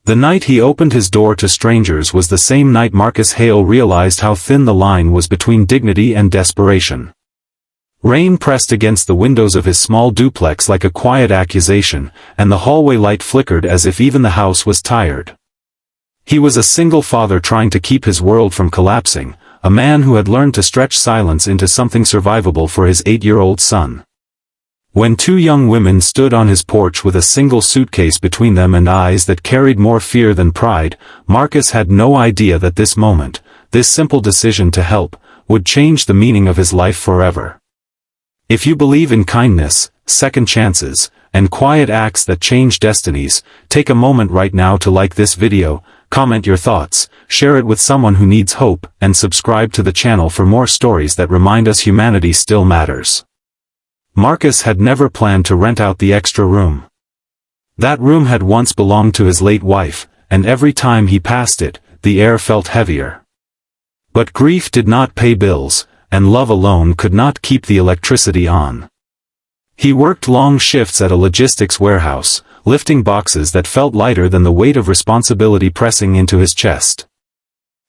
The night he opened his door to strangers was the same night Marcus Hale realized how thin the line was between dignity and desperation. Rain pressed against the windows of his small duplex like a quiet accusation, and the hallway light flickered as if even the house was tired. He was a single father trying to keep his world from collapsing, a man who had learned to stretch silence into something survivable for his 8-year-old son. When two young women stood on his porch with a single suitcase between them and eyes that carried more fear than pride, Marcus had no idea that this moment, this simple decision to help, would change the meaning of his life forever. If you believe in kindness, second chances, and quiet acts that change destinies, take a moment right now to like this video, comment your thoughts, share it with someone who needs hope, and subscribe to the channel for more stories that remind us humanity still matters. Marcus had never planned to rent out the extra room. That room had once belonged to his late wife, and every time he passed it, the air felt heavier. But grief did not pay bills, and love alone could not keep the electricity on. He worked long shifts at a logistics warehouse, lifting boxes that felt lighter than the weight of responsibility pressing into his chest.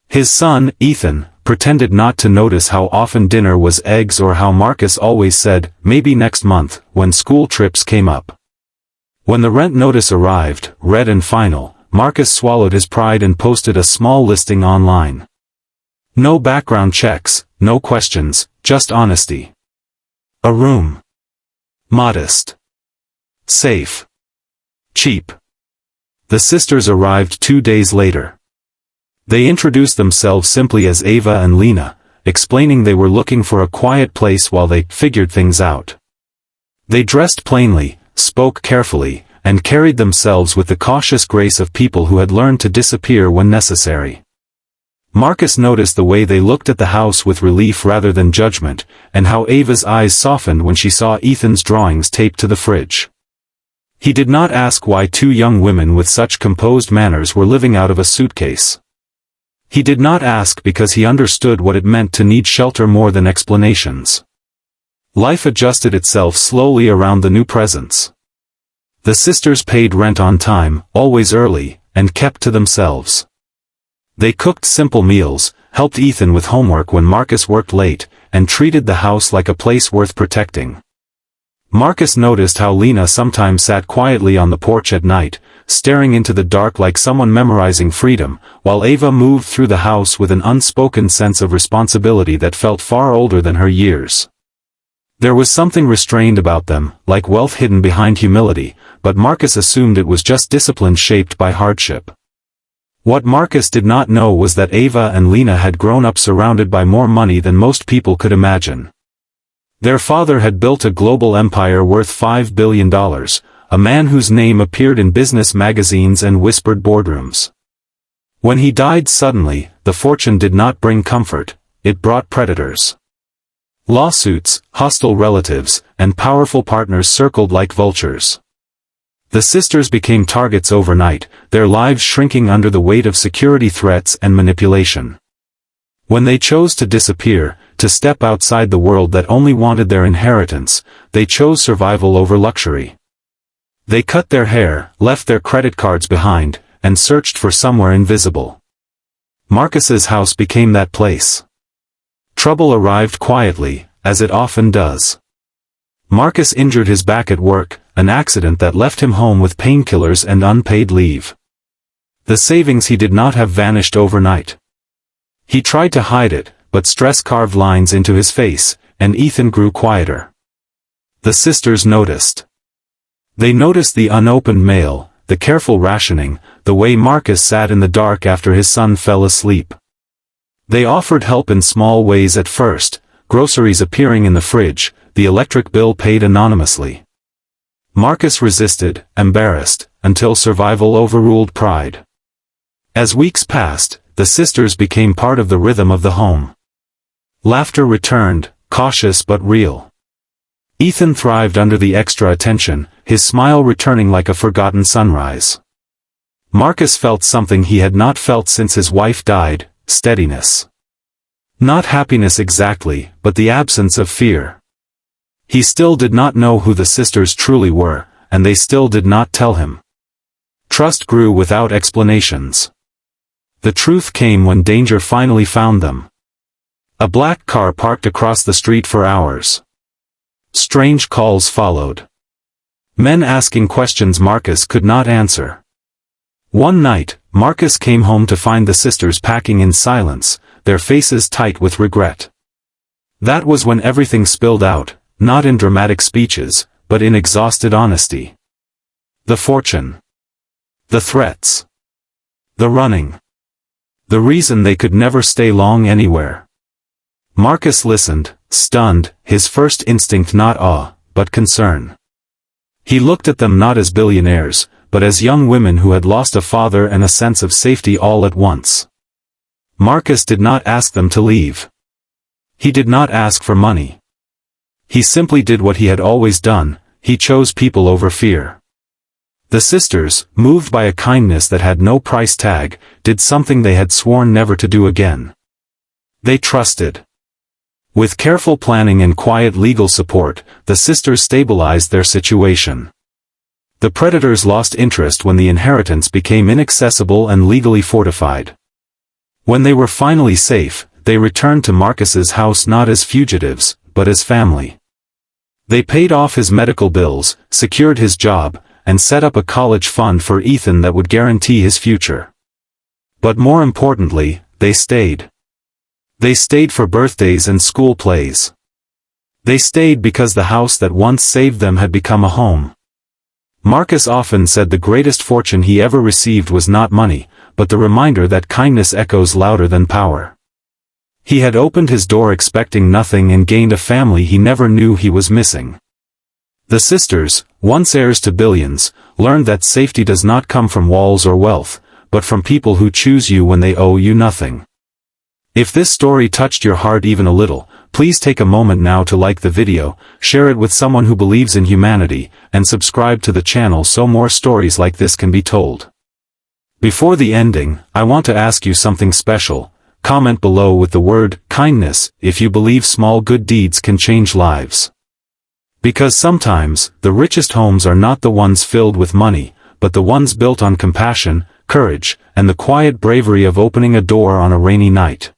His son, Ethan, pretended not to notice how often dinner was eggs or how Marcus always said, "Maybe next month," when school trips came up. When the rent notice arrived, red and final, Marcus swallowed his pride and posted a small listing online. No background checks, no questions, just honesty. A room. Modest. Safe. Cheap. The sisters arrived 2 days later. They introduced themselves simply as Ava and Lena, explaining they were looking for a quiet place while they figured things out. They dressed plainly, spoke carefully, and carried themselves with the cautious grace of people who had learned to disappear when necessary. Marcus noticed the way they looked at the house with relief rather than judgment, and how Ava's eyes softened when she saw Ethan's drawings taped to the fridge. He did not ask why two young women with such composed manners were living out of a suitcase. He did not ask because he understood what it meant to need shelter more than explanations. Life adjusted itself slowly around the new presence. The sisters paid rent on time, always early, and kept to themselves. They cooked simple meals, helped Ethan with homework when Marcus worked late, and treated the house like a place worth protecting. Marcus noticed how Lena sometimes sat quietly on the porch at night, staring into the dark like someone memorizing freedom, while Ava moved through the house with an unspoken sense of responsibility that felt far older than her years. There was something restrained about them, like wealth hidden behind humility, but Marcus assumed it was just discipline shaped by hardship. What Marcus did not know was that Ava and Lena had grown up surrounded by more money than most people could imagine. Their father had built a global empire worth $5 billion, a man whose name appeared in business magazines and whispered boardrooms. When he died suddenly, the fortune did not bring comfort, it brought predators. Lawsuits, hostile relatives, and powerful partners circled like vultures. The sisters became targets overnight, their lives shrinking under the weight of security threats and manipulation. When they chose to disappear, to step outside the world that only wanted their inheritance, they chose survival over luxury. They cut their hair, left their credit cards behind, and searched for somewhere invisible. Marcus's house became that place. Trouble arrived quietly, as it often does. Marcus injured his back at work, an accident that left him home with painkillers and unpaid leave. The savings he did not have vanished overnight. He tried to hide it, but stress carved lines into his face, and Ethan grew quieter. The sisters noticed. They noticed the unopened mail, the careful rationing, the way Marcus sat in the dark after his son fell asleep. They offered help in small ways at first, groceries appearing in the fridge, the electric bill paid anonymously. Marcus resisted, embarrassed, until survival overruled pride. As weeks passed, the sisters became part of the rhythm of the home. Laughter returned, cautious but real. Ethan thrived under the extra attention, his smile returning like a forgotten sunrise. Marcus felt something he had not felt since his wife died, steadiness. Not happiness exactly, but the absence of fear. He still did not know who the sisters truly were, and they still did not tell him. Trust grew without explanations. The truth came when danger finally found them. A black car parked across the street for hours. Strange calls followed. Men asking questions Marcus could not answer. One night, Marcus came home to find the sisters packing in silence, their faces tight with regret. That was when everything spilled out, not in dramatic speeches, but in exhausted honesty. The fortune. The threats. The running. The reason they could never stay long anywhere. Marcus listened, stunned, his first instinct not awe, but concern. He looked at them not as billionaires, but as young women who had lost a father and a sense of safety all at once. Marcus did not ask them to leave. He did not ask for money. He simply did what he had always done, he chose people over fear. The sisters, moved by a kindness that had no price tag, did something they had sworn never to do again. They trusted. With careful planning and quiet legal support, the sisters stabilized their situation. The predators lost interest when the inheritance became inaccessible and legally fortified. When they were finally safe, they returned to Marcus's house not as fugitives, but as family. They paid off his medical bills, secured his job, and set up a college fund for Ethan that would guarantee his future. But more importantly, they stayed. They stayed for birthdays and school plays. They stayed because the house that once saved them had become a home. Marcus often said the greatest fortune he ever received was not money, but the reminder that kindness echoes louder than power. He had opened his door expecting nothing and gained a family he never knew he was missing. The sisters, once heirs to billions, learned that safety does not come from walls or wealth, but from people who choose you when they owe you nothing. If this story touched your heart even a little, please take a moment now to like the video, share it with someone who believes in humanity, and subscribe to the channel so more stories like this can be told. Before the ending, I want to ask you something special. Comment below with the word kindness if you believe small good deeds can change lives. Because sometimes, the richest homes are not the ones filled with money, but the ones built on compassion, courage, and the quiet bravery of opening a door on a rainy night.